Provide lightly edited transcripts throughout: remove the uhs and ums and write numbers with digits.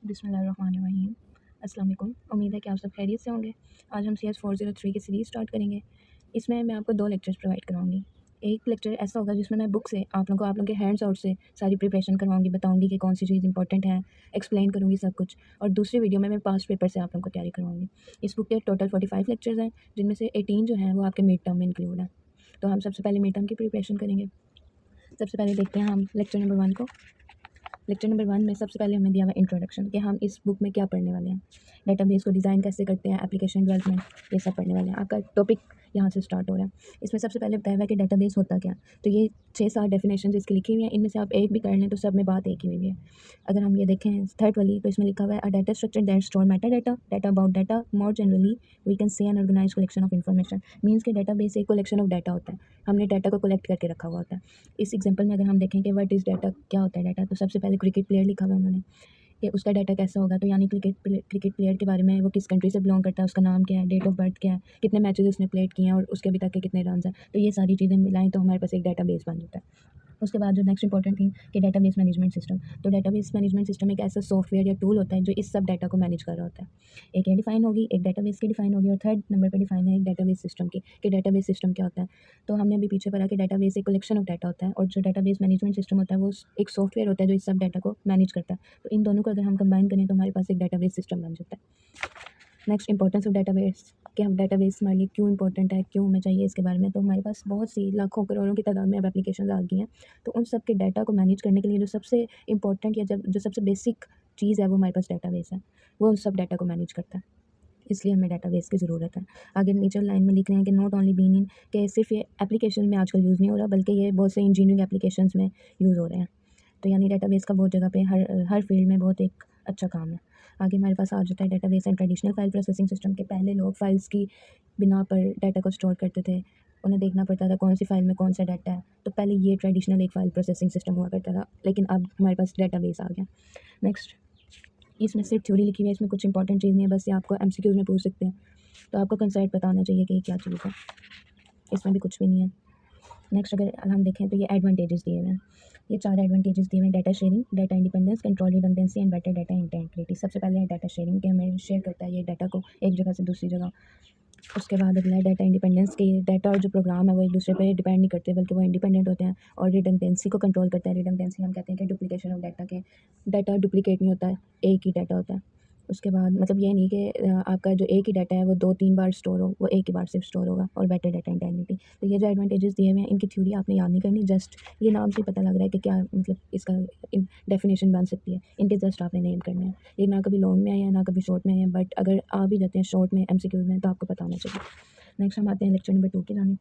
बिस्मिल्लाहिर्रहमानिर्रहीम। अस्सलाम वालेकुम। उम्मीद है कि आप सब खैरियत से होंगे। आज हम CS 403 की सीरीज़ स्टार्ट करेंगे। इसमें मैं आपको 2 लेक्चर्स प्रोवाइड कराऊँगी। एक लेक्चर ऐसा होगा जिसमें मैं बुक से आप लोगों के हैंड्स आउट से सारी प्रिपरेशन करवाऊँगी, बताऊँगी कि कौन-सी चीज़ इंपॉर्टेंट है, एक्सप्लेन करूँगी सब कुछ। और दूसरी वीडियो में मैं पास्ट पेपर से आप लोगों को तैयारी करवाऊँगी। इस बुक के टोटल 45 लेक्चर्स हैं, जिनमें से 18 जो हैं वो आपके मिड टर्म में इंक्लूड हैं। तो हम सबसे पहले मिड टर्म की प्रिपरेशन करेंगे। सबसे पहले देखते हैं हम लेक्चर नंबर 1 को। लेक्चर नंबर 1 में सबसे पहले हमें दिया हुआ इंट्रोडक्शन कि हम इस बुक में क्या पढ़ने वाले हैं। डेटाबेस को डिज़ाइन कैसे करते हैं, एप्लीकेशन डेवलपमेंट, ये सब पढ़ने वाले हैं। आपका टॉपिक यहाँ से स्टार्ट हो रहा है। इसमें सबसे पहले बताया हुआ है कि डेटाबेस होता क्या है। तो ये 6-7 डेफिनेशन इसकी लिखी हुई हैं, इनमें से आप एक भी कर लें तो सब में बात एक ही हुई है। अगर हम ये देखें थर्ड वाली, तो इसमें लिखा हुआ है a data structure that store meta data, data about data, more generally we can say an organised collection of information. Means कि डेटाबेस एक कलेक्शन ऑफ डाटा होता है। हमने डाटा को कलेक्ट करके रखा हुआ होता है। इस एग्जांपल में अगर हम देखें कि व्हाट इज़ डाटा, क्या होता है डाटा, तो सबसे पहले क्रिकेट प्लेयर लिखा हुआ है उन्होंने कि उसका डाटा कैसा होगा। तो यानी क्रिकेट प्लेयर के बारे में, वो किस कंट्री से बिलोंग करता है, उसका नाम क्या है, डेट ऑफ बर्थ क्या है, कितने मैचेस उसने प्लेड किए हैं और उसके अभी तक के कितने रन्स हैं। तो ये सारी चीज़ें मिलाएं तो हमारे पास एक डाटाबेस बन जाता है। उसके बाद जो नेक्स्ट इंपॉर्टेंट थिंग कि डेटाबेस मैनेजमेंट सिस्टम। तो डेटाबेस मैनेजमेंट सिस्टम एक ऐसा सॉफ्टवेयर या टूल होता है जो इस सब डाटा को मैनेज कर रहा होता है। एक ये डिफाइन होगी, एक डेटाबेस की डिफाइन होगी, और थर्ड नंबर पे डिफाइन है एक डेटाबेस सिस्टम की कि डेटाबेस सिस्टम क्या होता है। तो हमने अभी पीछे पढ़ा कि डेटाबेस एक कलेक्शन ऑफ डाटा होता है, और जो डेटाबेस मैनेजमेंट सिस्टम होता है वो एक सॉफ्टवेयर होता है जो इस सब डाटा को मैनेज करता है। तो इन दोनों को अगर हम कंबाइन करें तो हमारे पास एक डेटाबेस सिस्टम बन जाता है। नेक्स्ट इंपॉर्टेंस ऑफ डेटाबेस, कि हम डेटाबेस हमारे लिए क्यों इंपॉर्टेंट है, क्यों हमें चाहिए, इसके बारे में। तो हमारे पास बहुत सी लाखों करोड़ों की तादाद में अब एप्लीकेशन आ गई हैं। तो उन सब के डाटा को मैनेज करने के लिए जो सबसे इंपॉर्टेंट या जो सबसे बेसिक चीज़ है वो हमारे पास डेटाबेस है। वो उन सब डाटा को मैनेज करता है, इसलिए हमें डेटाबेस की ज़रूरत है। आगे नीचे लाइन में लिख रहे हैं कि नॉट ओनली बीन इन, कि सिर्फ ये एप्लीकेशन में आजकल यूज़ नहीं हो रहा, बल्कि ये बहुत से इंजीनियरिंग एप्लीकेशंस में यूज़ हो रहे हैं। तो यानी डेटाबेस का बहुत जगह पे हर फील्ड में बहुत एक अच्छा काम है। आगे हमारे पास आ जाता है database and traditional file processing system के। पहले लोग फाइल्स की बिना पर डाटा को स्टोर करते थे, उन्हें देखना पड़ता था कौन सी फाइल में कौन सा डाटा है। तो पहले ये ट्रेडिशनल एक फाइल प्रोसेसिंग सिस्टम हुआ करता था, लेकिन अब हमारे पास डेटाबेस आ गया। नेक्स्ट, इसमें सिर्फ थ्योरी लिखी हुई है, इसमें कुछ इंपॉर्टेंट चीज़ नहीं है, बस ये आपको MCQs में पूछ सकते हैं। तो आपको कंसेप्ट पता होना चाहिए कि ये क्या चीज़ है। इसमें भी कुछ भी नहीं है। नेक्स्ट अगर हम देखें तो ये एडवांटेजेस दिए हुए हैं। ये 4 एडवांटेजेस दिए हुए हैं: data sharing, data independence, control redundancy and better data integrity. सबसे पहले है डाटा शेयरिंग, कि हमें शेयर करता है ये डाटा को एक जगह से दूसरी जगह। उसके बाद अगला है डाटा इंडिपेंडेंस, के डाटा और जो प्रोग्राम है वो एक दूसरे पे डिपेंड नहीं करते, बल्कि वो इंडिपेंडेंट होते हैं। और रिडंडेंसी को कंट्रोल करता है। रिडंडेंसी हम कहते हैं कि डुप्लीकेशन ऑफ डाटा, के डाटा डुप्लीकेट नहीं होता है, एक ही डाटा होता है। उसके बाद मतलब ये नहीं कि आपका जो एक ही डाटा है वो 2-3 बार स्टोर हो, वो एक ही बार सिर्फ स्टोर होगा। और बेटर डाटा इंटेग्रिटी। तो ये जो एडवांटेजेस दिए हुए हैं इनकी थ्योरी आपने याद नहीं करनी, जस्ट ये नाम से पता लग रहा है कि क्या मतलब इसका डेफिनेशन बन सकती है, इनके जस्ट आपने नेम करने हैं। ये ना कभी लॉन्ग में आए हैं ना कभी शॉर्ट में आए हैं, बट अगर आ भी जाते हैं शॉर्ट में MCQs में तो आपको पता होना चाहिए। नेक्स्ट हम आते हैं लेक्चर नंबर 2 की जाने।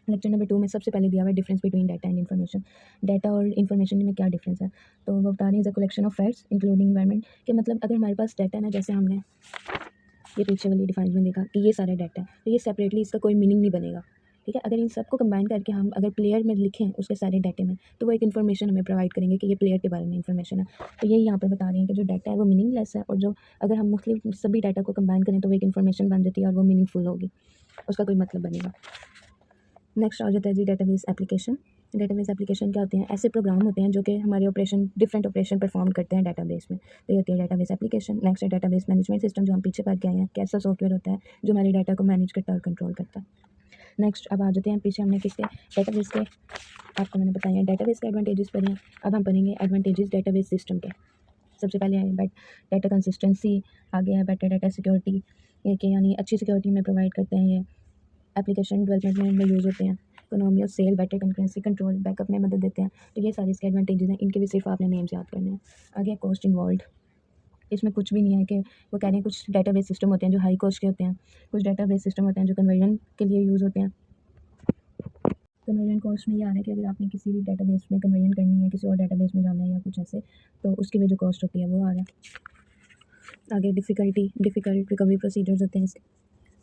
लेक्चर नंबर 2 में सबसे पहले दिया हुआ है difference between data and information. Data और इन्फॉर्मेशन में क्या डिफरेंस है, तो वो बता रहे हैं the collection of facts including environment. कि मतलब अगर हमारे पास डाटा है ना, जैसे हमने ये पीछे वाली डिफाइन में देखा कि ये सारा डाटा है, तो ये सेपरेटली इसका कोई मीनिंग नहीं बनेगा। ठीक है, अगर इन सबको कंबाइन करके हम अगर प्लेयर में लिखें उसके सारे डाटे में, तो वो एक इन्फॉर्मेशन हमें प्रोवाइड करेंगे कि ये प्लेयर के बारे में इन्फॉर्मेशन है। तो ये यहाँ पे बता रहे हैं कि जो डाटा है वो मीनिंगलेस है, और जो अगर हम मुख्तलिफ सभी डाटा को कंबाइन करें तो वो एक इन्फॉर्मेशन बन जाती है और वो मीनिंगफुल होगी, उसका कोई मतलब बनेगा। नेक्स्ट आ जाता है जी डेटाबेस एप्लीकेशन। डेटाबेस एप्लीकेशन क्या होते हैं, ऐसे प्रोग्राम होते हैं जो कि हमारे डिफरेंट ऑपरेशन परफॉर्म करते हैं डेटाबेस में। तो ये होती है डेटाबेस एप्लीकेशन। नेक्स्ट है डेटाबेस मैनेजमेंट सिस्टम, जो हम पीछे पढ़ के आए हैं, कैसा सॉफ्टवेयर होता है जो हमारे डाटा को मैनेज करता है और कंट्रोल करता है। नेक्स्ट अब आ जाते हैं पीछे हमने किसके डेटाबेस के, आपको मैंने बताया डेटाबेस के एडवांटेजेस पढ़े हैं। अब हम पढ़ेंगे एडवांटेजेस डेटाबेस सिस्टम के। सबसे पहले है डाटा कंसिस्टेंसी, आगे है बेटर डाटा सिक्योरिटी, ये कि यानी अच्छी सिक्योरिटी में प्रोवाइड करते हैं ये। एप्लीकेशन डेवलपमेंट में यूज़ होते हैं। Economy of sale, better concurrency control, backup में मदद देते हैं। तो ये सारे इसके एडवांटेजेस हैं, इनके भी सिर्फ आपने नेम्स याद करने हैं। आगे कॉस्ट इन्वॉल्व, इसमें कुछ भी नहीं है कि वो कह रहे हैं कुछ डेटाबेस सिस्टम होते हैं जो हाई कॉस्ट के होते हैं, कुछ डेटाबेस सिस्टम होते हैं जो कन्वर्जन के लिए यूज़ होते हैं। कन्वर्जन कॉस्ट में ये आ रहा है कि अगर आपने किसी भी डेटाबेस में कन्वर्जन करनी है, किसी और डेटाबेस में जाना है या कुछ ऐसे, तो उसकी भी जो कॉस्ट होती है वो आ रहा है। आगे डिफ़िकल्ट रिकवरी प्रोसीजर्स होते हैं, इसके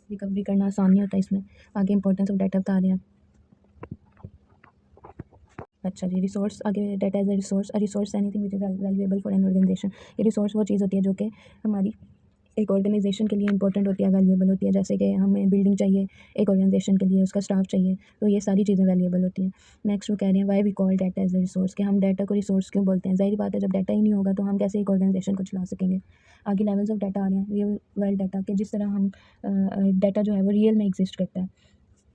रिकवरी करना आसान नहीं होता इसमें। आगे इंपॉर्टेंस ऑफ डाटा बता रहे हैं। अच्छा जी, रिसोर्स, आगे data as a resource anything which is valuable for an organisation. ये रिसोर्स वो चीज़ होती है जो कि हमारी एक ऑर्गेनाइजेशन के लिए इंपॉर्टेंट होती है, वैल्यूएबल होती है। जैसे कि हमें बिल्डिंग चाहिए एक ऑर्गेनाइजेशन के लिए, उसका स्टाफ चाहिए, तो ये सारी चीज़ें वैल्यूएबल होती हैं। नेक्स्ट वो कह रहे हैं why we call data as a resource, कि हम डाटा को रिसोर्स क्यों बोलते हैं। ज़ाहिर बात है, जब डाटा ही नहीं होगा तो हम कैसे एक ऑर्गेनाइजेशन को चला सकेंगे। आगे लेवल्स ऑफ डाटा आ रहे हैं, रियल वर्ल्ड डाटा के, जिस तरह हम डाटा जो है वो रियल में एग्जिस्ट करता है,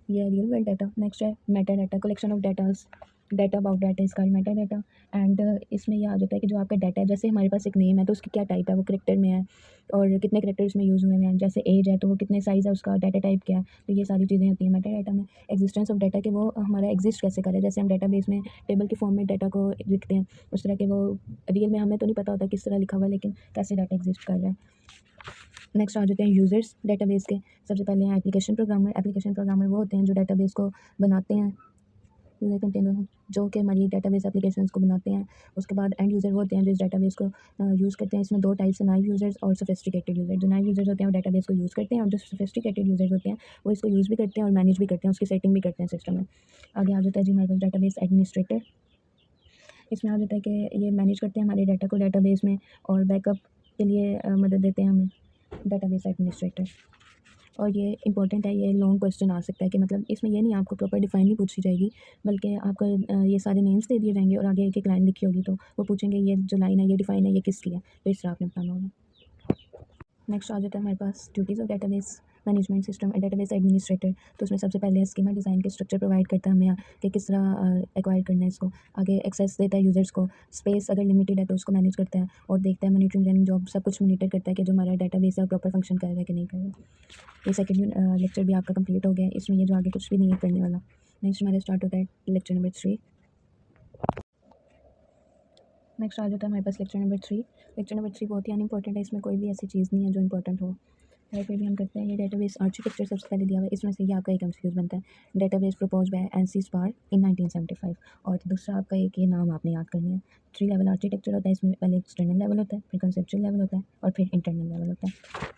ये रियल वर्ल्ड डाटा। नेक्स्ट है Meta data, collection of datas, data about data is called Meta data. And इसमें ये आ जाता है कि जो आपका डाटा है, जैसे हमारे पास एक नेम है तो उसकी क्या टाइप है, वो करेक्टर में है और कितने करेक्टर उसमें यूज़ हुए हैं। जैसे एज है तो वो कितने साइज़ है उसका, डाटा टाइप क्या है, तो ये सारी चीज़ें होती हैं मेटा डाटा में। एग्जिस्टेंस ऑफ डाटा, कि वो हमारा एग्जिस्ट कैसे करे। जैसे हम डाटा बेस में टेबल के फॉर्म में डाटा को लिखते हैं, उस तरह के वो रियल में हमें तो नहीं पता होता किस तरह लिखा हुआ है, लेकिन कैसे डाटा एग्जिस्ट कर रहा है। नेक्स्ट आ जाते हैं यूज़र्स डेटाबेस के। सबसे पहले हैं एप्लीकेशन प्रोग्रामर। एप्लीकेशन प्रोग्रामर वो होते हैं जो डेटाबेस को बनाते हैं, यूज़र कंटेनर जो कि हमारी डेटाबेस एप्लीकेशंस को बनाते हैं। उसके बाद एंड यूज़र वो होते हैं जो इस डेटाबेस को यूज़ करते हैं। इसमें दो टाइप्स हैं, नाइव यूज़र्स और सोफिस्टिकेटेड यूज़र। जो नाइव यूज़र्स होते हैं वो डेटाबेस को यूज़ करते हैं, और जो सोफिस्टिकेटेड यूज़र्स होते हैं वो इसको यूज़ भी करते हैं और मैनेज भी करते हैं, उसकी सेटिंग भी करते हैं सिस्टम में। आगे आ जाता है जी हमारे पास डेटाबेस एडमिनिस्ट्रेटर। इसमें आ जाता है कि ये मैनेज करते हैं हमारे डाटा को डेटाबेस में, और बैकअप के लिए मदद देते हैं हमें, डेटाबेस एडमिनिस्ट्रेटर। और ये इंपॉर्टेंट है, ये लॉन्ग क्वेश्चन आ सकता है कि मतलब इसमें ये नहीं आपको प्रॉपर डिफाइन नहीं पूछी जाएगी, बल्कि आपको ये सारे नेम्स दे दिए जाएंगे और आगे एक एक लाइन लिखी होगी, तो वो पूछेंगे ये जो लाइन है ये डिफाइन है, ये किसकी है, तो इस तरह आपने बताना होगा। नेक्स्ट आ जाता है हमारे पास duties of database management system and database administrator. तो उसमें सबसे पहले स्कीमा डिज़ाइन के स्ट्रक्चर प्रोवाइड करता है हमें कि किस तरह एक्वायर करना है इसको। आगे एक्सेस देता है यूज़र्स को, स्पेस अगर लिमिटेड है तो उसको मैनेज करता है, और देखता है मॉनिटरिंग रनिंग जॉब, सब कुछ मॉनिटर करता है कि जो हमारा डेटाबेस है वो प्रॉपर फंक्शन कर रहा है कि नहीं कर रहा। ये सेकंड लेक्चर भी आपका कंप्लीट हो गया है, इसमें ये जो आगे कुछ भी नहीं है करने वाला। नेक्स्ट हमारा स्टार्ट होता है लेक्चर नंबर 3। नेक्स्ट आ जाता है हमारे पास लेक्चर नंबर 3। लेक्चर नंबर 3 बहुत ही अनइम्पॉर्टेंट है, इसमें कोई भी ऐसी चीज़ नहीं है जो इंपॉर्टेंट हो, फिर भी हम करते हैं। ये डेटाबेस आर्किटेक्चर सबसे पहले दिया हुआ है, इसमें से ये आपका एक एमसीक्यूज बनता है। Database propose by NC spar in 1975, और दूसरा आपका एक ये नाम आपने याद करनी है। 3 लेवल आर्किटेक्चर होता है, इसमें पहले एक्सटर्नल लेवल होता है, फिर कंसेप्चुअल लेवल होता है, और फिर इंटरनल लेवल होता है।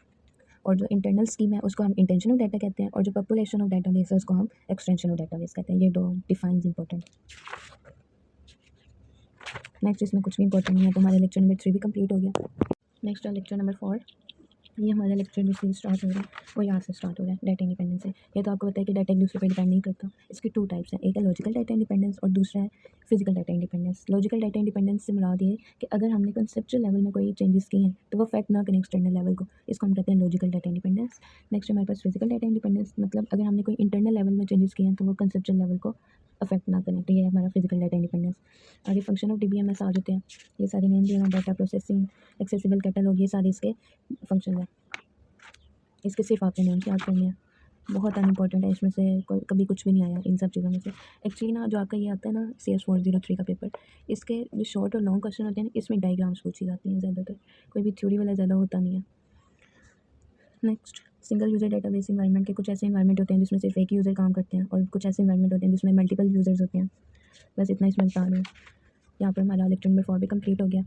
और जो इंटरनल स्कीम है उसको हम इंटेंशन ऑफ डाटा कहते हैं, और जो पॉपुलेशन ऑफ डाटाबेस है उसको हम एक्सटेंशन ऑफ डाटाबेस कहते हैं। ये दो डिफाइंस इंपॉर्टेंट। नेक्स्ट इसमें कुछ भी इंपॉर्टेंट नहीं है, तो हमारा लेक्चर नंबर 3 भी कंप्लीट हो गया। नेक्स्ट है लेक्चर नंबर 4। ये हमारा लेक्चर जिससे स्टार्ट हो रहा है वो यहाँ से स्टार्ट हो रहा है, डाटा इंडिपेंडेंस से। ये तो आपको पता है कि डाटा एक दूसरे पर डिपेंड नहीं करता। इसके 2 टाइप्स हैं, एक है लॉजिकल डाटा इंडिपेंडेंस और दूसरा है physical data independence. Logical data independence से मुराद ये कि अगर हमने कंसेप्चुअल लेवल में कोई चेंजेस किए हैं तो वो अफेक्ट ना करें एक्सटर्नल लेवल को, इसको हम कहते हैं लॉजिकल डाटा इंडिपेंडेंस। नेक्स्ट हमारे पास फिजिकल डाटा इंडिपेंडेंस, मतलब अगर हमने कोई इंटरनल लेवल में चेंजेस किए हैं तो वो कंसेप्चुअल लेवल को अफेक्ट ना करें, तो ये है हमारा फिजिकल डाटा इंडिपेंडेंस। आगे फंक्शन ऑफ डीबीएमएस आ जाते हैं, ये सारे नेम दिए हैं, डाटा प्रोसेसिंग, एक्सेसिबल कैटलॉग, ये सारे इसके फंक्शन हैं। इसके सिर्फ आपने नेम्स याद करने हैं, बहुत अनइम्पॉर्टेंट है, इसमें से कभी कुछ भी नहीं आया इन सब चीज़ों में से। एक्चुअली ना जो आपका ये आता है ना CS 403 का पेपर, इसके जो शॉर्ट और लॉन्ग क्वेश्चन होते हैं ना इसमें डायग्राम्स पूछी जाती हैं ज़्यादातर, कोई भी थ्योरी वाला ज़्यादा होता नहीं है। Next single user database environment के कुछ ऐसे इन्वायरमेंट होते हैं जिसमें सिर्फ एक यूज़र काम करते हैं, और कुछ ऐसे इन्वायरमेंट होते हैं जिसमें मल्टीपल यूज़र्स होते हैं। बस इतना इसमें बता रहे हैं। यहाँ पर हमारा लेक्चर नंबर 4 भी कंप्लीट हो गया।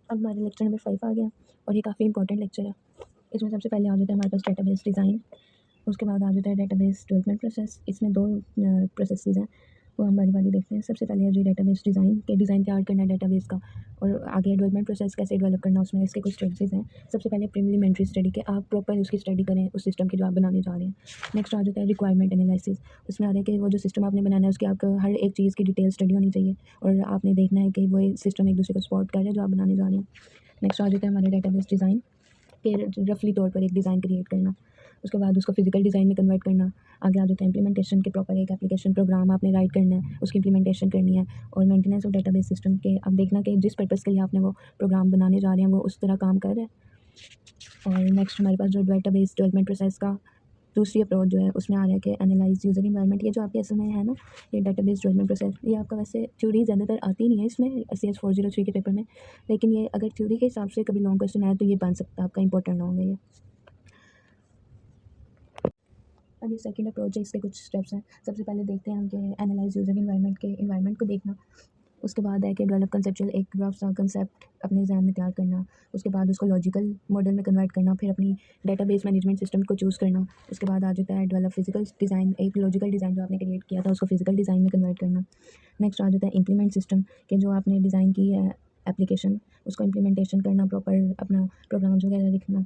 अब हमारे लेक्चर नंबर 5 आ गया, और ये काफ़ी इंपॉर्टेंट लेक्चर है। इसमें सबसे पहले आ जाता है हमारे पास डेटाबेस डिज़ाइन, उसके बाद आ जाता है डेटाबेस डेवलपमेंट प्रोसेस। इसमें 2 प्रोसेसेस हैं, वो हम बारी बारी देखते हैं। सबसे पहले है जो डेटाबेस डिज़ाइन, के डिज़ाइन तैयार करना है डेटाबेस का, और आगे डेवलपमेंट प्रोसेस कैसे डेवलप करना, उसमें इसके कुछ स्टेजेस हैं। सबसे पहले प्रीलिमिनरी स्टडी, के आप प्रॉपर उसकी स्टडी करें उस सिस्टम की जो आप बनाने जा रहे हैं। नेक्स्ट आ जाता है रिक्वायरमेंट एनालिसिस, उसमें आ रहा है कि वो जो सिस्टम आपने बनाना है उसकी आपको हर एक चीज़ की डिटेल स्टडी होनी चाहिए, और आपने देखना है कि वो सिस्टम एक दूसरे को सपोर्ट कर रहा है जो आप बनाने जा रहे हैं। नेक्स्ट आ जाता है हमारे डेटाबेस डिज़ाइन के रफली तौर पर एक डिज़ाइन क्रिएट करना, उसके बाद उसको फिजिकल डिज़ाइन में कन्वर्ट करना। आगे आ जाता है इम्प्लीमेंटेशन के, प्रॉपर एक एप्लीकेशन प्रोग्राम आपने राइट करना है, उसकी इम्प्लीमेंटेशन करनी है, और मेंटेनेंस ऑफ डेटाबेस सिस्टम के, अब देखना कि जिस पर्पज़ के लिए आपने वो प्रोग्राम बनाने जा रहे हैं वो उस तरह काम कर रहा है। और नेक्स्ट हमारे पास जो डेटाबेस डेवलपमेंट प्रोसेस का दूसरी अप्रोच जो है उसमें आ रहा है कि एनालाइज यूज़र इन्वायरमेंट। ये जो आपके असल में है ना ये डेटाबेस डेवलपमेंट प्रोसेस, ये आपका वैसे थ्योरी ज़्यादातर आती नहीं है इसमें CS 403 के पेपर में, लेकिन ये अगर थ्योरी के हिसाब से कभी लॉन्ग क्वेश्चन आए तो ये बन सकता है आपका इंपॉर्टेंट होंगे ये। अब ये सेकंड अप्रोच है, इसके कुछ स्टेप्स हैं। सबसे पहले देखते हैं हम कि एनालाइज यूज़र इन्वायरमेंट के इन्वायरमेंट को देखना, उसके बाद है कि डेवलप कंसेप्चुअल, एक रफ सा कंसेप्ट अपने जहन में तैयार करना, उसके बाद उसको लॉजिकल मॉडल में कन्वर्ट करना, फिर अपनी डेटाबेस मैनेजमेंट सिस्टम को चूज़ करना। उसके बाद आ जाता है डेवलप फिजिकल डिज़ाइन, एक लॉजिकल डिज़ाइन जो आपने क्रिएट किया था उसको फिजिकल डिज़ाइन में कन्वर्ट करना। नेक्स्ट आ जाता है इम्प्लीमेंट सिस्टम, कि जो आपने डिज़ाइन की है एप्लीकेशन, उसको इम्प्लीमेंटेशन करना, प्रॉपर अपना प्रोग्राम्स वगैरह लिखना,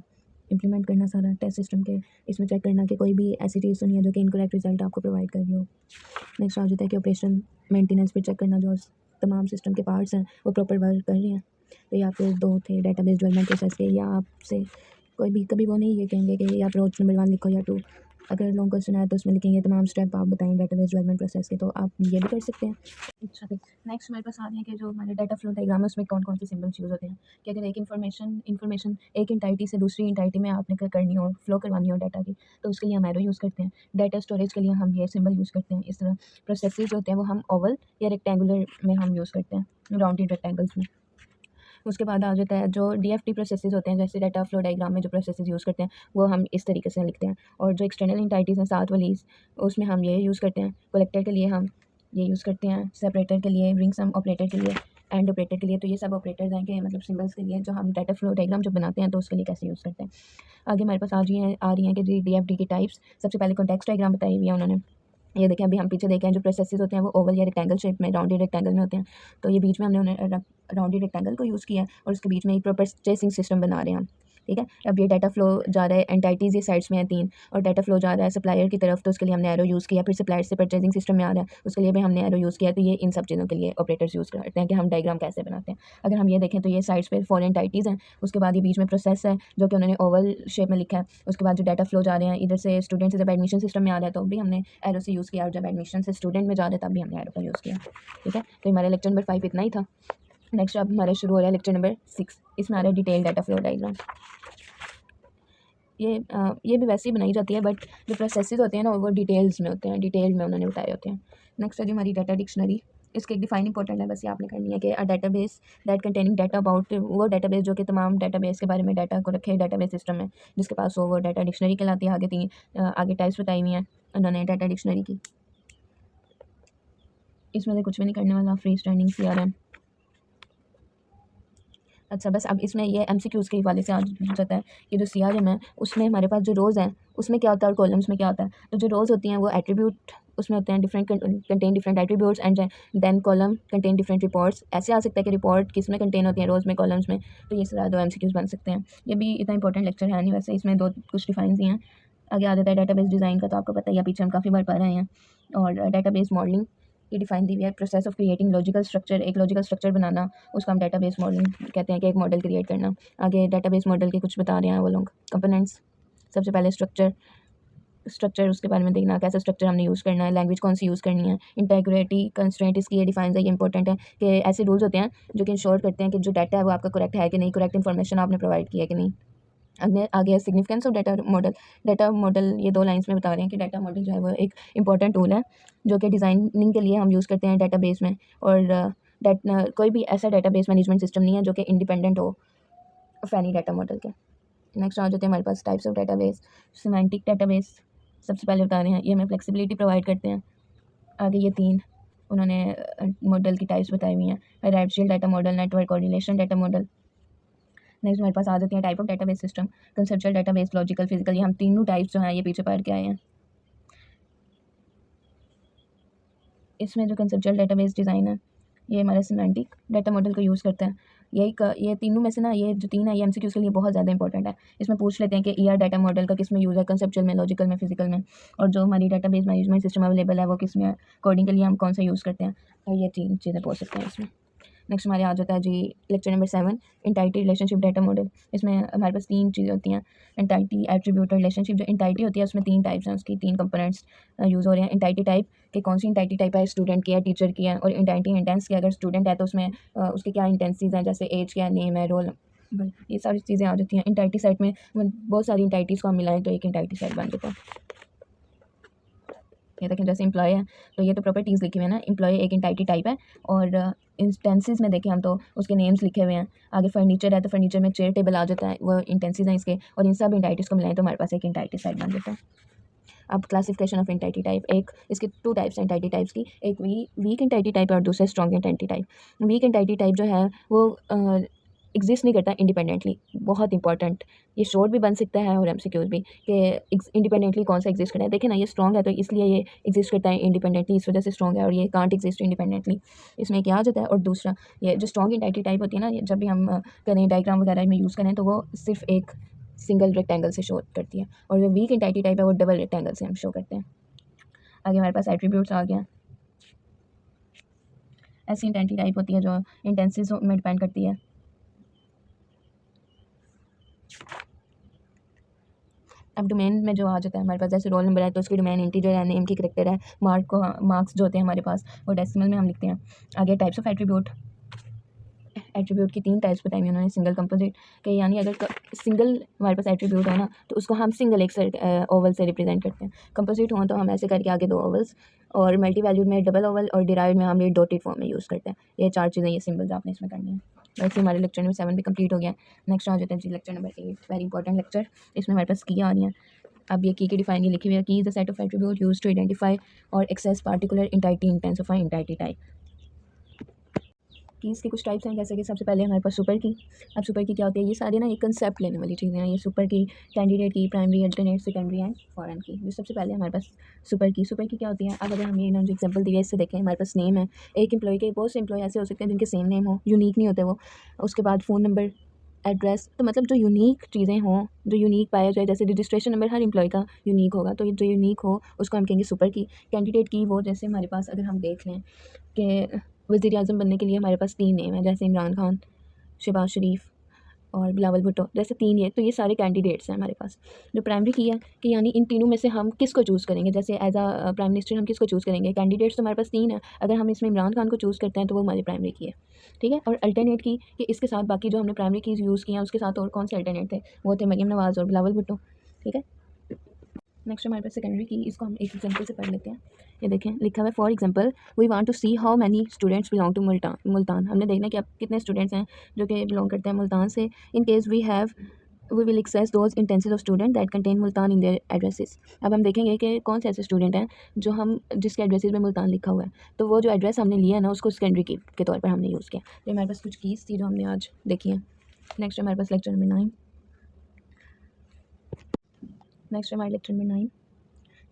इम्प्लीमेंट करना सारा टेस्ट सिस्टम के, इसमें चेक करना कि कोई भी ऐसी चीज़ तो नहीं है जो कि इनकरेक्ट रिजल्ट आपको प्रोवाइड कर रही हो। नेक्स्ट आ जाता है कि ऑपरेशन मेंटेनेंस पे चेक करना, जो तमाम सिस्टम के पार्ट्स हैं वो प्रॉपर वर्क कर रहे हैं। तो ये आपके दो थे डेटाबेस डेवलपमेंट प्रोसेस के, या आपसे कोई भी कभी वो नहीं ये कहेंगे कि या अप्रोच नंबर 1 लिखो या 2। अगर लॉन्ग क्वेश्चन आया तो उसमें लिखेंगे तमाम स्टेप आप बताएं डेटाबेस डेवलपमेंट प्रोसेस के, तो आप ये भी कर सकते हैं। अच्छा, फिर नेक्स्ट हमारे पास आ रहे हैं कि जो हमारे डाटा फ्लो डायग्राम है उसमें कौन कौन से सिंबल्स यूज़ होते हैं। कि अगर एक इन्फॉर्मेशन एक इंटाइटी से दूसरी इंटाइटी में आपने करनी हो, फ्लो करवानी हो डाटा की, तो उसके लिए हम एरो यूज़ करते हैं। डाटा स्टोरेज के लिए हम ये सिंबल यूज़ करते हैं। इस तरह प्रोसेसेस होते हैं वो हम ओवल या रेक्टेंगुलर में हम यूज़ करते हैं, राउंडेड रेक्टेंगल्स में। उसके बाद आ जाता है जो डीएफटी प्रोसेसेस होते हैं, जैसे डाटा फ्लो डायग्राम में जो प्रोसेसेस यूज़ करते हैं वो हम इस तरीके से लिखते हैं। और जो एक्सटर्नल इंटाइटीज़ हैं साथ वाली, उसमें हम ये यूज़ करते हैं। कलेक्टर के लिए हम ये यूज़ करते हैं, सेपरेटर के लिए, रिंग सम ऑपरेटर के लिए, एंड ऑपरेटर के लिए। तो ये सब ऑपरेटर्स हैं कि मतलब सिंबल्स के लिए जो हम डाटा फ्लो डायग्राम जब बनाते हैं तो उसके लिए कैसे यूज़ करते हैं। आगे हमारे पास आ रही हैं कि जी डीएफटी की टाइप्स। सबसे पहले कॉन्टेक्स्ट डायग्राम बताई हुई है उन्होंने। ये देखें, अभी हम पीछे देखें जो प्रोसेसेस होते हैं वो ओवल या रेक्टेंगल शेप में, राउंडेड रेक्टेंगल में होते हैं। तो ये बीच में हमने उन्हें राउंडेड रेक्टेंगल को यूज़ किया है और उसके बीच में एक प्रॉपर ट्रेसिंग सिस्टम बना रहे हैं हम। ठीक है, अब ये डाटा फ्लो जा रहा है, एंटाइटीज़ ये साइड्स में है 3, और डाटा फ्लो जा रहा है सप्लायर की तरफ, तो उसके लिए हमने एरो यूज़ किया। फिर सप्लायर से परचेजिंग सिस्टम में आ रहा है, उसके लिए भी हमने एरो यूज़ किया। तो ये इन सब चीज़ों के लिए ऑपरेटर्स यूज़ करते हैं कि हम डायग्राम कैसे बनाते हैं। अगर हम ये देखें तो ये साइड्स पे 4 एंटाइटीज़ हैं, उसके बाद ये बीच में प्रोसेस है जो कि उन्होंने ओवल शेप में लिखा है। उसके बाद जो डाटा फ्लो जा रहे हैं इधर से स्टूडेंट से जब एडमिशन सिस्टम में आ रहा है तो भी हमने एरो से यूज़ किया, और जब एडमिशन से स्टूडेंट में जा रहे हैं तब भी हमने एरो का यूज़ किया। ठीक है, तो हमारे लेक्चर नंबर 5 इतना ही था। नेक्स्ट अब हमारा शुरू हो रहा है लेक्चर नंबर 6। इसमें आ रहा है डिटेल डाटा फ्लो डायग्राम। ये भी वैसे ही बनाई जाती है, बट जो प्रोसेसेस होते हैं ना वो डिटेल्स में होते हैं, डिटेल में उन्होंने बताए होते हैं। नेक्स्ट है जो हमारी डाटा डिक्शनरी। इसकी एक डिफाइन इंपॉर्टेंट है, बस ये आपने करनी है कि a database that containing data about, वो डाटाबेस जो कि तमाम डाटाबेस के बारे में डाटा को रखे डाटाबेस सिस्टम में, जिसके पास हो वो डाटा डिक्शनरी कहलाती है। आगे टाइप्स बताई हुई हैं उन्होंने डाटा डिक्शनरी की। इसमें से कुछ भी नहीं करने वाला, फ्री स्टैंडिंग CRM। अच्छा, बस अब इसमें ये एमसीक्यूज़ के हवाले से आ जाता है कि जो CRM है उसमें हमारे पास जो रोज़ हैं उसमें क्या होता है और कॉलम्स में क्या होता है। तो जो रोज़ होती हैं वो एट्रीब्यूट उसमें होते हैं, different contain different attributes, and then column contain different reports. ऐसे आ सकता है कि रिपोर्ट किस में कंटेन होती है, रोज़ में, कॉलम्स में। तो ये सारा 2 एमसीक्यूज़ बन सकते हैं। ये भी इतना इंपॉर्टेंट लेक्चर है नहीं वैसे, इसमें 2 कुछ डिफाइंस ही हैं। आगे आ जाता है डाटाबेस डिज़ाइन का, तो आपको पता ही है, पीछे हम काफ़ी बार पढ़ रहे हैं। और डाटाबेस मॉडलिंग की डिफाइन दी हुई है, process of creating logical structure, एक लॉजिकल स्ट्रक्चर बनाना, उसका हम डाटाबेस मॉडलिंग कहते हैं कि एक मॉडल क्रिएट करना। आगे डाटाबेस मॉडल के कुछ बता रहे हैं वो लोग, कंपोनेंट्स। सबसे पहले स्ट्रक्चर उसके बारे में देखना, कैसा स्ट्रक्चर हमने यूज़ करना है, लैंग्वेज कौन सी यूज़ करनी है, इंटेग्रिटी कंस्ट्रेंट, इसकी ये डिफाइन है, ये इंपॉर्टेंट है कि ऐसे रूल्स होते हैं जो कि इंश्योर करते हैं कि जो डाटा है वो आपका करेक्ट है कि नहीं, करेक्ट इन्फॉर्मेशन आपने प्रोवाइड की है कि नहीं। आगे सिग्निफिकेंस ऑफ डाटा मॉडल ये 2 लाइंस में बता रहे हैं कि डाटा मॉडल जो है वो एक इंपॉर्टेंट टूल है जो कि डिज़ाइनिंग के लिए हम यूज़ करते हैं डाटाबेस में। और कोई भी ऐसा डाटाबेस मैनेजमेंट सिस्टम नहीं है जो कि इंडिपेंडेंट हो फैनी डाटा मॉडल के। नेक्स्ट आ जाते हैं हमारे पास types of database. Semantic database सबसे पहले बता रहे हैं, ये हमें फ्लेक्सिबिलिटी प्रोवाइड करते हैं। आगे ये 3 उन्होंने मॉडल की टाइप्स बताई हुई हैं, hierarchical data model, network coordination data model. Next हमारे पास आ जाती हैं type of database system, conceptual database, logical, physical. ये हम तीनों टाइप्स जो हैं ये पीछे पढ़ के आए हैं। इसमें जो कंसेप्चुअल डाटाबेस डिज़ाइन है ये हमारा सिमेंटिक डाटा मॉडल को यूज़ करता है। ये तीनों में से ना, ये जो 3 है ये एमसीक्यूज़ के लिए बहुत ज़्यादा इंपॉर्टेंट है। इसमें पूछ लेते हैं कि ईआर डाटा मॉडल का किस में यूज़ है, कंसेप्चुअल में, लॉजिकल में, फिजिकल में। और जो हमारी डाटाबेस मैनेजमेंट सिस्टम अवेलेबल है वो किस में है, कोडिंग के लिए हम कौन सा यूज़ करते हैं। और ये 3 चीज़ें पूछ सकते हैं इसमें। नेक्स्ट हमारे आ जाता है जी lecture number 7, entity relationship data model. इसमें हमारे पास 3 चीज़ें होती हैं, एंटाइटी, एट्रीब्यूट और रिलेशनशिप। जो एंटाइटी होती है उसमें 3 टाइप्स हैं, उसकी 3 कंपोनेंट्स यूज़ हो रहे हैं। एंटाइटी टाइप कि कौन सी एंटाइटी टाइप है, स्टूडेंट की है, टीचर की है। और एंटाइटी इंटेंस की, अगर स्टूडेंट है तो उसमें उसके क्या इंटेंसीज हैं, जैसे एज क्या, नेम है, रोल, ये सारी चीज़ें आ जाती हैं। एंटाइटी सेट में बहुत सारी एंटाइटीज़ को हम मिलाएं तो एक एंटाइटी सेट बन जाता है। ये देखें जैसे एम्प्लॉय है तो ये तो प्रॉपर्टीज़ लिखी हुई है ना, एम्प्लॉय एक एंटाइटी टाइप है। और इंस्टेंसेस में देखें हम तो उसके नेम्स लिखे हुए हैं। आगे फर्नीचर है तो फर्नीचर में चेयर टेबल आ जाता है, वो इंटेंसीज हैं इसके। और इन सब एंटाइटीज़ को मिलाएं तो हमारे पास एक एंटाइटी सेट बन जाता है। अब क्लासिफिकेशन ऑफ एंटाइटी टाइप, एक इसकी 2 टाइप्स एंटाइटी टाइप्स की, एक वीक एंटाइटी टाइप और दूसरा strong entity type. Weak entity type जो है वो एग्जिस्ट नहीं करता इंडिपेंडेंटली। बहुत इंपॉर्टेंट, ये शॉर्ट भी बन सकता है और एमसीक्यूज भी कि इंडिपेंडेंटली कौन सा एग्जिस्ट करता है। देखें ना, ये स्ट्रॉन्ग है तो इसलिए ये एग्जिस्ट करता है इंडिपेंडेंटली, इस वजह से स्ट्रॉन्ग है, और ये कांट एग्जिस्ट इंडिपेंडेंटली, इसमें क्या आ जाता है। और दूसरा, ये जो स्ट्रॉन्ग एंटाइटी टाइप होती है ना, जब भी हम करें डायग्राम वगैरह में यूज़ करें तो वो सिर्फ एक सिंगल रेक्टेंगल से शो करती है, और जो वीक एंटाइटी टाइप है वो डबल रेक्टेंगल से हम शो करते हैं। आगे हमारे पास एट्रीब्यूट्स आ गया। ऐसी एंटाइटी टाइप होती है जो इंटेंसिस में डिपेंड करती है। अब डोमेन में जो आ जाता है हमारे पास, जैसे रोल नंबर है तो उसकी डोमेन इंटीजर है, नेम की करैक्टर है, मार्क्स जो होते हैं हमारे पास वो डेसिमल में हम लिखते हैं। आगे टाइप्स ऑफ एट्रीब्यूट, एट्रीब्यूट की 3 टाइप्स बताई उन्होंने, सिंगल कंपोजिट के, यानी अगर सिंगल हमारे पास एट्रीब्यूट है ना तो उसको हम सिंगल एक ओवल से रिप्रेजेंट करते हैं। कंपोजिट हो तो हम ऐसे करके आगे 2 ओवल्स, और मल्टी वैल्यूड में डबल ओवल, और डिराइव्ड में हम ये डॉटेड फॉर्म में यूज़ करते हैं। ये 4 चीज़ें, ये सिंबल्स आपने इसमें करनी है। वैसे हमारे लेक्चर नंबर 7 भी कंप्लीट हो गया। नेक्स्ट आ जाता है जी lecture number 8, very important lecture. इसमें हमारे पास की आ रही है। अब ये की डिफाइन ये लिखी हुई है, key is the set of attribute used to identify और access particular entity instance of entity type. Keys की कुछ टाइप्स हैं, जैसे कि सबसे पहले हमारे पास सुपर की। अब सुपर की क्या होती है, ये सारी ना एक कंसेप्ट लेने वाली चीज़ें हैं। ये सुपर की, कैंडिडेट की, primary, alternate, secondary and foreign की। ये सबसे पहले हमारे पास सुपर की क्या होती है। अब अगर हम ये इन्होंने जो एग्जाम्पल दिया इससे देखें, हमारे पास नेम है, एक एम्प्लॉय के बहुत से एम्प्लॉय ऐसे हो सकते हैं जिनके सेम नेम हो, यूनिक नहीं होते वो। उसके बाद फ़ोन नंबर, एड्रेस, तो मतलब जो यूनिक चीज़ें हों, जो यूनिक पाया जाए, जैसे रजिस्ट्रेशन नंबर हर एम्प्लॉय का यूनिक होगा, तो ये जो यूनिक हो उसको हम कहेंगे सुपर की। कैंडिडेट की वो, जैसे हमारे पास अगर हम देख लें कि वज़ीर आज़म बनने के लिए हमारे पास 3 नेम हैं, जैसे इमरान खान, शहबाज शरीफ और बिलावल भुट्टो, जैसे 3 ये, तो ये सारे कैंडिडेट्स हैं हमारे पास। जो प्राइमरी की है कि यानी इन तीनों में से हम किसको चूज़ करेंगे, जैसे एज अ प्राइम मिनिस्टर हम किसको चूज़ करेंगे। कैंडिडेट्स तो हमारे पास 3 है, अगर हम इसमें इमरान खान को चूज़ करते हैं तो वो हमारी प्राइमरी की है, ठीक है। और अल्टरनेट की कि इसके साथ बाकी जो हमने प्राइमरी कीज़ यूज़ किए हैं उसके साथ और कौन से अल्टरनेट थे, वो थे मरीम नवाज़ और बिलावल भुट्टो, ठीक है। नेक्स्ट हमारे पास सेकेंडरी की, इसको हम एक एग्जांपल से पढ़ लेते हैं। ये देखें लिखा हुआ है, for example we want to see how many students belong to Multan. हमने देखना है कि अब कितने स्टूडेंट्स हैं जो कि बिलोंग करते हैं मुल्तान से। In case we will access those instances of student that contain Multan in their addresses. अब हम देखेंगे कि कौन से ऐसे स्टूडेंट हैं जो हम जिसके एड्रेसेस में मुल्तान लिखा हुआ है, तो वो जो एड्रेस हमने लिया है ना उसको सेकेंडरी की के तौर पर हमने यूज़ किया। तो हमारे पास कुछ कीज़ थी जो हमने आज देखी हैं। नेक्स्ट हमारे पास लेक्चर नंबर 9।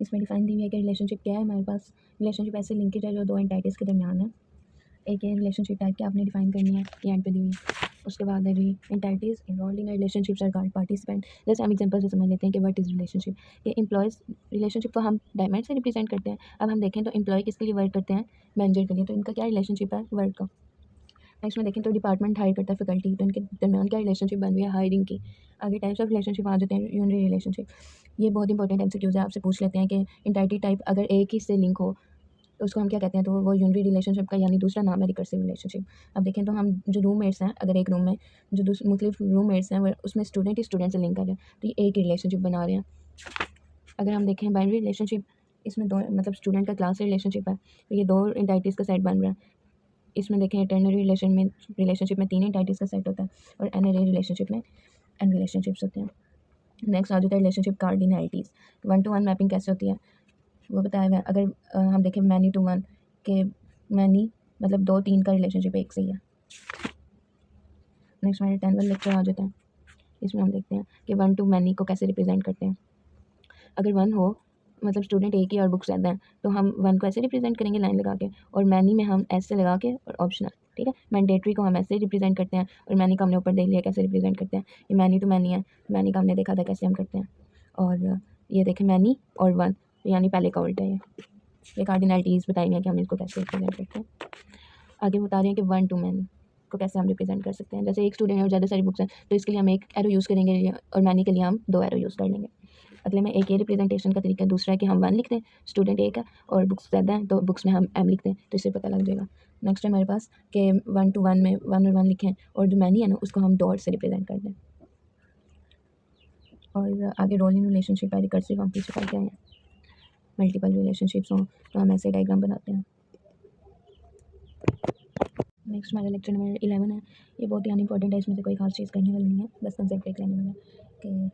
इसमें डिफाइन दी हुई है कि रिलेशनशिप क्या है। हमारे पास रिलेशनशिप ऐसे लिंकेज है जो 2 एंटाइटीज़ के दरमियान है। एक है रिलेशनशिप टाइप के आपने डिफाइन करनी है, ये एंड पे दी हुई है। उसके बाद है जी entities involved in relationships are called participant. जैसे हम एग्जांपल से समझ लेते हैं कि व्हाट इज़ रिलेशनशिप। ये एम्प्लॉयज़ रिलेशनशिप को हम डायमंड से रिप्रेजेंट करते हैं। अब हम देखें तो एम्प्लॉय किसके लिए वर्क करते हैं, मैनेजर के लिए, तो इनका क्या रिलेशनशिप है, वर्क का। नेक्स्ट में देखें तो डिपार्टमेंट हायर करता है फैकल्टी, तो इनके दरमियान क्या रिलेशनशिप बन रही है, हायरिंग की। आगे टाइप्स ऑफ रिलेशनशिप आ जाते हैं, यूनरी रिलेशनशिप। ये बहुत इंपॉर्टेंट एमसीक्यूज़ है, आपसे पूछ लेते हैं कि एंटाइटी टाइप अगर एक ही से लिंक हो तो उसको हम क्या कहते हैं, तो वो यूनरी रिलेशनशिप का यानी दूसरा नाम है रिकर्सिव रिलेशनशिप। अब देखें तो हम जो रूममेट्स हैं, अगर एक रूम में जो मुख्तलिफ रूममेट्स हैं उसमें स्टूडेंट ही स्टूडेंट से लिंक कर रहे हैं, तो ये एक ही रिलेशनशिप बना रहे हैं। अगर हम देखें बाइनरी रिलेशनशिप, इसमें 2 मतलब स्टूडेंट का क्लास से रिलेशनशिप है, तो ये 2 एंटाइटीज़ का सेट बन रहा है। इसमें देखें टर्नरी रिलेशनशिप में 3 एंटाइटीज़ का सेट होता है, और एनरी रिलेशनशिप में एन रिलेशनशिप्स होते हैं। नेक्स्ट आ जाता है रिलेशनशिप कार्डिनैलिटीज़। 1 to 1 मैपिंग कैसे होती है वो बताया हुआ है। अगर हम देखें मैनी टू वन के मैनी मतलब 2-3 का रिलेशनशिप एक से ही है। नेक्स्ट हमारे 10 वाला लेक्चर आ जाता है। इसमें हम देखते हैं कि 1 to मैनी को कैसे रिप्रेजेंट करते हैं। अगर 1 हो मतलब स्टूडेंट एक ही और बुक्स ज़्यादा हैं, तो हम 1 को ऐसे रिप्रेजेंट करेंगे लाइन लगा के, और मैनी में हम ऐसे लगा के और ऑप्शनल, ठीक है। मैंडेटरी को हम ऐसे रिप्रेजेंट करते हैं, और मैनी का हमने ऊपर देख लिया कैसे रिप्रेजेंट करते हैं। ये मैनी टू मैनी है, मैनी का हमने देखा था कैसे हम करते हैं। और ये देखें मैनी और 1 यानी पहले का उल्टा है। ये कार्डिनैलिटीज़ बताई हैं कि हम इसको कैसे रिप्रेजेंट करते हैं। आगे बता रहे हैं कि 1 to मैनी को कैसे हम रिप्रेजेंट कर सकते हैं। जैसे एक स्टूडेंट है और ज़्यादा सारी बुक्स हैं, तो इसके लिए हम एक एरो यूज़ करेंगे, और मैनी के लिए हम 2 एरो यूज़ कर लेंगे। अगले में एक ये रिप्रेजेंटेशन का तरीका है, दूसरा है कि हम 1 लिखते हैं, स्टूडेंट एक है और बुक्स ज़्यादा हैं तो बुक्स में हम एम लिखते हैं, तो इससे पता लग जाएगा। नेक्स्ट है हमारे पास कि 1 to 1 में 1 और 1 लिखें, और जो मैनी है ना उसको हम डॉट से रिप्रेजेंट कर दें। और आगे रोल इन रिलेशनशिप है, रिकर्सिव हम पीछे पढ़ के आए हैं। मल्टीपल रिलेशनशिप्स हों तो हम ऐसे डायग्राम बनाते हैं। नेक्स्ट हमारा लेक्चर नंबर 11 है। ये बहुत ही अनइम्पॉर्टेंट है, इसमें से कोई खास चीज़ करने वाली नहीं है, बस कंसेप्ट देख लेने वाला है कि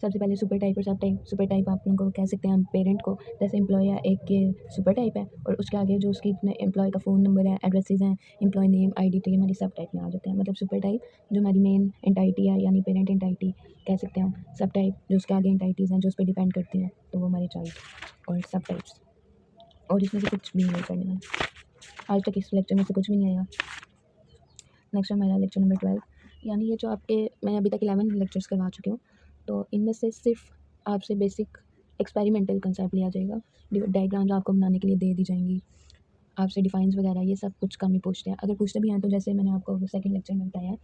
सबसे पहले सुपर टाइप और सब टाइप। सुपर टाइप आप लोगों को कह सकते हैं हम पेरेंट को, जैसे एम्प्लॉय या एक के सुपर टाइप है और उसके आगे जो उसकी एम्प्लॉय का फ़ोन नंबर है, एड्रेसेस हैं, एम्प्लॉय नेम, आईडी, तो ये हमारी सब टाइप में आ जाते हैं। मतलब सुपर टाइप जो हमारी मेन एंटाइटी है यानी पेरेंट एंटाइटी कह सकते हैं हम। सब टाइप जो उसके आगे एंटाइटीज़ हैं जो उस पर डिपेंड करती हैं, तो वो हमारे चाइल्ड। और सब टाइप्स, और इसमें से कुछ भी नहीं करने में, आज तक इस लेक्चर में से कुछ भी नहीं आया। नेक्स्ट हमारा लेक्चर नंबर 12, यानी ये जो आपके मैं अभी तक 11 लेक्चर्स करवा चुकी हूँ, तो इनमें से सिर्फ आपसे बेसिक एक्सपेरिमेंटल कंसेप्ट लिया जाएगा। डायग्राम्स आपको बनाने के लिए दे दी जाएंगी, आपसे डिफाइंस वगैरह ये सब कुछ कम ही पूछते हैं। अगर पूछते भी हैं तो जैसे मैंने आपको सेकंड लेक्चर में बताया है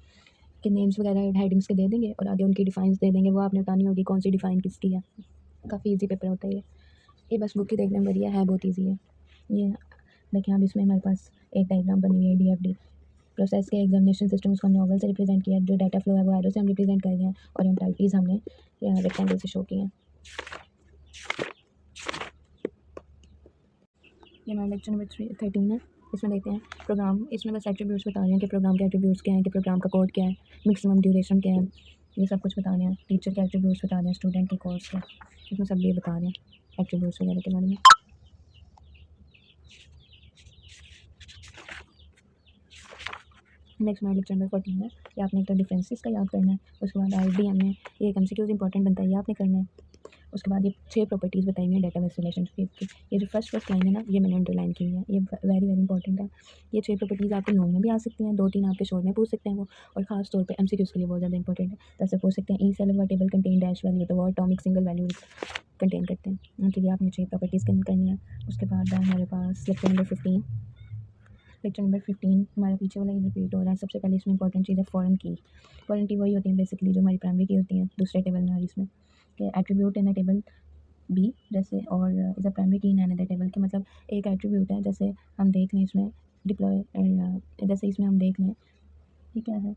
कि नेम्स वगैरह हेडिंग्स के दे देंगे और आगे उनकी डिफाइंस दे देंगे, वो आपने बतानी होगी कौन सी डिफाइन किसकी है। काफ़ी ईजी पेपर होता है ये बस बुक ही देखने में बढ़िया है, बहुत ईजी है। ये देखिए अब इसमें हमारे पास एक डायग्राम बनी हुई है DFD प्रोसेस के एग्जामिनेशन सिस्टम, उसको हमने ओवल से रिप्रेजेंट किया, जो डाटा फ्लो है वो एरो से हम रिप्रेजेंट कर रहे हैं और एंटाइटीज़ हमने रेक्टेंगल से शो की हैं। ये हमारा लेक्चर नंबर 13 है। इसमें देखते हैं प्रोग्राम, इसमें बस एट्रीब्यूट्स बता रहे हैं कि प्रोग्राम के एट्रीब्यूट्स क्या हैं, कि प्रोग्राम का कोड क्या है, मैक्सिमम ड्यूरेशन क्या है, ये सब कुछ बता रहे हैं। टीचर के एट्रीब्यूट्स बता रहे हैं, स्टूडेंट के कोर्स के, इसमें सब ये बता रहे हैं एट्रीब्यूट्स वगैरह के बारे में। नेक्स्ट हमारा लेक्चर नंबर 14 है। ये आपने एक तो डिफरेंसेस का याद करना है, उसके बाद IDM में ये एक MCQs इंपॉर्टेंट बनता है, ये आपने करना है। उसके बाद ये 6 प्रॉपर्टीज़ बताई हुई हैं डेटाबेस रिलेशनशिप की। ये जो फर्स्ट लाइन है ना, ये मैंने अंडरलाइन की हुई है, ये वेरी वेरी इंपॉर्टेंट है। ये 6 प्रॉपर्टीज़ आपके नोन में भी आ सकती हैं, 2-3 आपके शॉर्ट में पूछ सकते हैं वो, और खास तौर पे MCQs के लिए बहुत ज़्यादा इंपॉर्टेंट है। जैसे पूछ सकते हैं ई cell of table contain dash value, तो वो एटॉमिक सिंगल वैल्यू कंटेन करते हैं। तो ये आपने 6 प्रॉपर्टीज़ करनी है। उसके बाद हमारे पास लेक्चर नंबर 15। लेक्चर नंबर 15 हमारा पीछे वाला ही रिपीट हो रहा है। सबसे पहले इसमें इंपॉर्टेंट चीज़ है फॉरेन की। फॉरेन की वही होती है बेसिकली जो हमारी प्राइमरी की होती हैं दूसरे टेबल में, और इसमें कि attribute in a table be जैसे, और इज़ अ प्राइमरी की इन अनदर टेबल के, मतलब एक एट्रीब्यूट है। जैसे हम देख लें इसमें डिप्लॉय, जैसे इसमें हम देख लें ये क्या है,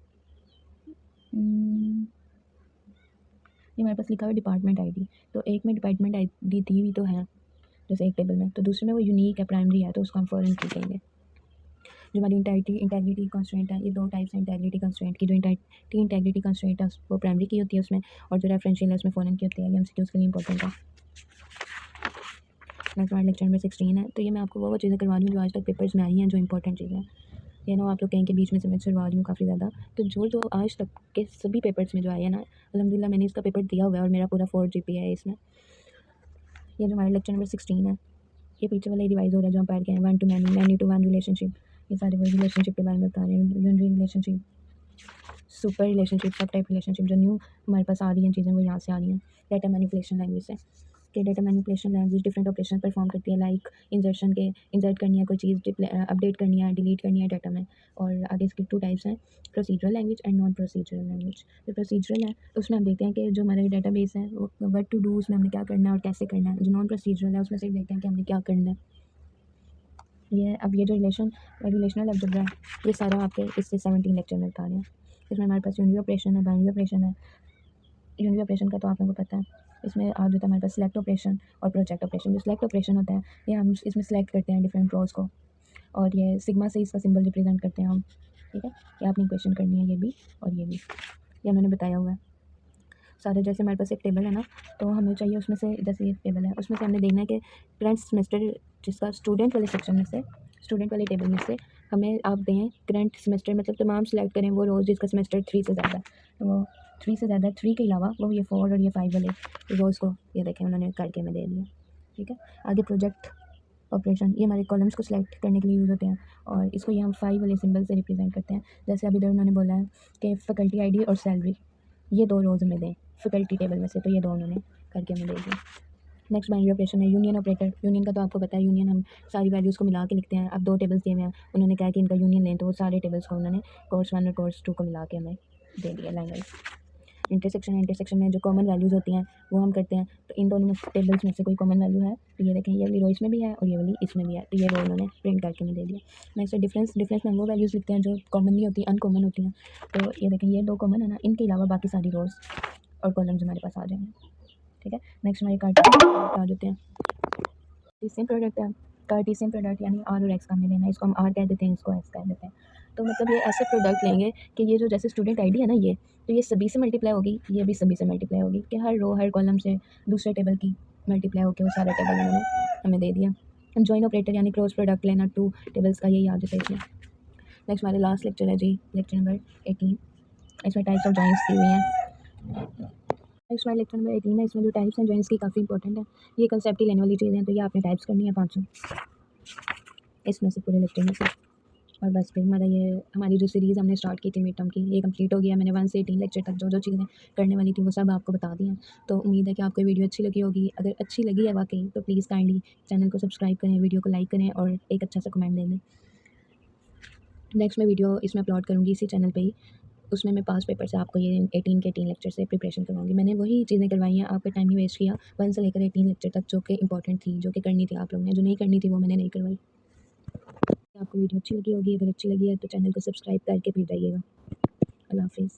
ये हमारे पास लिखा हुआ है डिपार्टमेंट ID, तो एक में डिपार्टमेंट ID दी हुई तो है जैसे एक टेबल में, तो दूसरे में वो यूनिक है, प्राइमरी है, तो उसको हम फॉरेन की कहेंगे। जो हमारी इंटेग्रिटी कंस्ट्रेंट है, ये 2 टाइप्स हैं इंटेग्रिटी कंस्ट्रेंट की। जो इंटेग्रिटी कंस्ट्रेंट है वो प्राइमरी की होती है उसमें, और जो रेफरेंशियल है उसमें फॉरेन की होती है। ये MCQs के लिए इंपॉर्टेंट है। नेक्स्ट हमारा लेक्चर नंबर 16 है। तो ये मैं आपको वो चीज़ें करवा रही हूँ जो आज तक पेपर्स में आई हैं, जो इंपॉर्टेंट चीज़ें हैं। ये ना आप लोग कहें के बीच में से मैं करवा रही हूँ काफ़ी ज़्यादा, तो जो आज तक के सभी पेपर्स में जो आए हैं ना, अल्हम्दुलिल्लाह मैंने इसका पेपर दिया हुआ है और मेरा पूरा 4 GPA है इसमें। ये जो हमारा लेक्चर नंबर 16 है, ये पीछे वाला रिवाइज हो रहा है जो हम पढ़ के हैं, 1 to many, many to 1 relationship. ये सारे वो रिलेशनशिप के बारे में बता रहे हैं, यूनिटरी रिलेशनशिप, सुपर रिलेशनशिप, सब टाइप रिलेशनशिप। जो न्यू हमारे पास आ रही हैं चीज़ें वो यहाँ से आ रही हैं डेटा मैनिपुलेशन लैंग्वेज से। कि data manipulation language different operation perform करती है, लाइक इंसर्ट करनी है कोई चीज़, अपडेट करनी है, डिलीट करनी है डाटा में। और आगे इसकी 2 टाइप्स हैं, procedural language and non procedural language. जो प्रोसीजरल है उसमें हम देखते हैं कि जो हमारा डेटा बेस है वो व्हाट टू डू, उसमें हमने क्या करना है और कैसे करना है। जो नॉन प्रोसीजरल है उसमें सिर्फ देखते हैं कि हमने क्या करना है। ये अब ये जो रिलेशनल अलजेब्रा है, ये सारा आपके इससे 17 लेक्चर में बता रहे हैं। इसमें हमारे पास यूनिटरी ऑपरेशन है, बाइनरी ऑपरेशन है। यूनिटरी ऑपरेशन का तो आप लोगों को पता है, इसमें आ जाता है हमारे पास सिलेक्ट ऑपरेशन और प्रोजेक्ट ऑपरेशन। जो सिलेक्ट ऑपरेशन होता है ये हम इसमें सेलेक्ट करते हैं डिफरेंट रोज को, और ये सिग्मा से इसका सिंबल रिप्रेजेंट करते हैं हम। ठीक है, ये आपने इक्वेशन करनी है, ये भी और ये भी, ये उन्होंने बताया हुआ है सारे। जैसे हमारे पास एक टेबल है ना, तो हमें चाहिए उसमें से, जैसे ये टेबल है उसमें से हमने देखना है कि करंट सेमेस्टर जिसका स्टूडेंट वाले सेक्शन में से, स्टूडेंट वाले टेबल में से हमें आप दें करंट सेमेस्टर, मतलब तमाम सेलेक्ट करें वो रोज़ जिसका सेमेस्टर 3 से ज़्यादा है, तो वो 3 से ज़्यादा है, 3 के अलावा वो ये 4 और ये 5 वाले रोज़ को ये देखें उन्होंने करके हमें दे दिया। ठीक है, आगे प्रोजेक्ट ऑपरेशन, ये हमारे कॉलम्स को सिलेक्ट करने के लिए यूज़ होते हैं, और इसको ये हम 5 वाले सिंबल से रिप्रेजेंट करते हैं। जैसे अभी इधर उन्होंने बोला है कि फैकल्टी ID और सैलरी, ये 2 रोज़ हमें दें फैकल्टी टेबल में से, तो ये 2 उन्होंने करके हमें दे दिया। नेक्स्ट बाइनरी ऑपरेशन है यूनियन ऑपरेटर। यूनियन का तो आपको पता है, यूनियन हम सारी वैल्यूज़ को मिला के लिखते हैं। अब 2 टेबल्स दिए हुए हैं, उन्होंने कहा कि इनका यूनियन लें, तो वो सारे टेबल्स को उन्होंने कोर्स 1 और कोर्स 2 को मिला के हमें दे दिया लाइन वाइज। इंटरसेक्शन में जो कॉमन वैल्यूज़ होती हैं वो हम करते हैं, तो इन दोनों में टेबल्स में से कोई कॉमन वैल्यू है, तो ये देखें ये वाली रो इसमें भी है और ये वाली इसमें भी है, तो ये वो उन्होंने प्रिंट करके हमें दे दिया। नेक्स्ट डिफरेंस में हम वो वैल्यूज़ लिखते हैं जो कॉमन नहीं होती, अनकॉमन होती हैं। तो ये देखें ये 2 कॉमन है ना, इनके अलावा बाकी सारी रोज़ और कॉलम्स हमारे पास आ जाएंगे। ठीक है, नेक्स्ट हमारे कार्टेशियन आ जाते हैं। कार्टेशियन प्रोडक्ट है, कार्टेशियन प्रोडक्ट यानी R और X का हमने लेना है, इसको हम R कह देते हैं, इसको X कह देते हैं। तो मतलब ये ऐसे प्रोडक्ट लेंगे कि ये जो जैसे स्टूडेंट आईडी है ना ये, तो ये सभी से मल्टीप्लाई होगी, ये भी सभी से मल्टीप्लाई होगी कि हर रो हर कॉलम से दूसरे टेबल की मल्टीप्लाई होकर वो सारा टेबल उन्होंने हमें दे दिया। जॉइन ऑपरेटर यानी क्रॉस प्रोडक्ट लेना टू टेबल्स का, यही याद है इसमें। नेक्स्ट हमारे लास्ट लेक्चर है जी, लेक्चर नंबर 18। इसमें टाइप्स ऑफ जॉइंट्स दी हुई हैं। नेक्स्ट हमारे लेक्चर नंबर 18 है, इसमें जो टाइप्स हैं जॉइंट्स की काफ़ी इंपॉर्टेंट है, ये कंसेप्ट ही लेने वाली चीज़ें हैं, तो ये आपने टाइप्स करनी है 500 इसमें से, पूरे लेक्चर में से। और बस फिर हमारी जो सीरीज़ हमने स्टार्ट की थी मिड टर्म की, ये कंप्लीट हो गया। मैंने 1 से 18 लेक्चर तक जो जो चीज़ें करने वाली थी वो सब आपको बता दी हैं। तो उम्मीद है कि आपको वीडियो अच्छी लगी होगी। अगर अच्छी लगी है वाकई तो प्लीज़ काइंडली चैनल को सब्सक्राइब करें, वीडियो को लाइक करें और एक अच्छा सा कमेंट दे दें। नेक्स्ट मैं वीडियो इसमें अपलोड करूँगी इसी चैनल पे ही, उसमें मैं पास पेपर से आपको ये 18 के 18 लेक्चर से प्रिपरेशन करवाऊँगी। मैंने वही चीज़ें करवाई हैं, आपका टाइम ही वेस्ट किया 1 से लेकर 18 लेक्चर तक, जो कि इंपॉर्टेंट थी, जो कि करनी थी आप लोगों ने, जो नहीं करनी थी वो मैंने नहीं करवाई। आपको वीडियो अच्छी लगी होगी, अगर अच्छी लगी है तो चैनल को सब्सक्राइब करके फिर जाइएगा। अल्लाह हाफ़िज़।